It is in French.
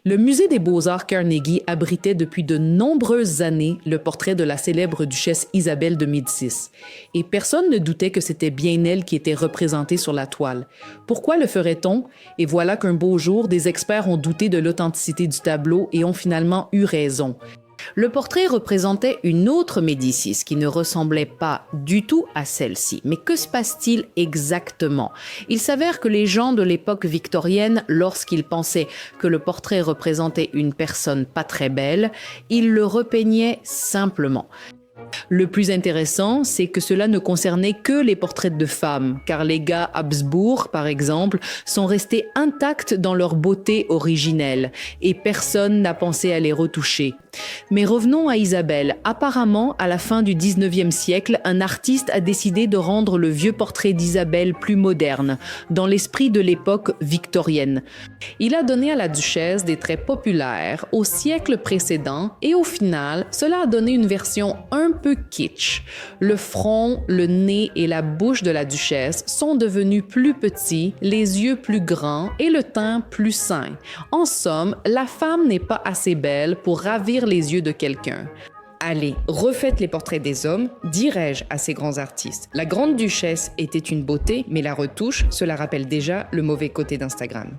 Le musée des beaux-arts Carnegie abritait depuis de nombreuses années le portrait de la célèbre duchesse Isabelle de Médicis. Et personne ne doutait que c'était bien elle qui était représentée sur la toile. Pourquoi le ferait-on? Et voilà qu'un beau jour, des experts ont douté de l'authenticité du tableau et ont finalement eu raison. Le portrait représentait une autre Médicis qui ne ressemblait pas du tout à celle-ci. Mais que se passe-t-il exactement? Il s'avère que les gens de l'époque victorienne, lorsqu'ils pensaient que le portrait représentait une personne pas très belle, ils le repeignaient simplement. Le plus intéressant, c'est que cela ne concernait que les portraits de femmes, car les gars Habsbourg, par exemple, sont restés intacts dans leur beauté originelle et personne n'a pensé à les retoucher. Mais revenons à Isabelle. Apparemment, à la fin du 19e siècle, un artiste a décidé de rendre le vieux portrait d'Isabelle plus moderne, dans l'esprit de l'époque victorienne. Il a donné à la duchesse des traits populaires au siècle précédent et au final, cela a donné une version un peu kitsch. Le front, le nez et la bouche de la duchesse sont devenus plus petits, les yeux plus grands et le teint plus sain. En somme, la femme n'est pas assez belle pour ravir les yeux de quelqu'un. Allez, refaites les portraits des hommes, dirais-je à ces grands artistes. La grande duchesse était une beauté, mais la retouche, cela rappelle déjà le mauvais côté d'Instagram.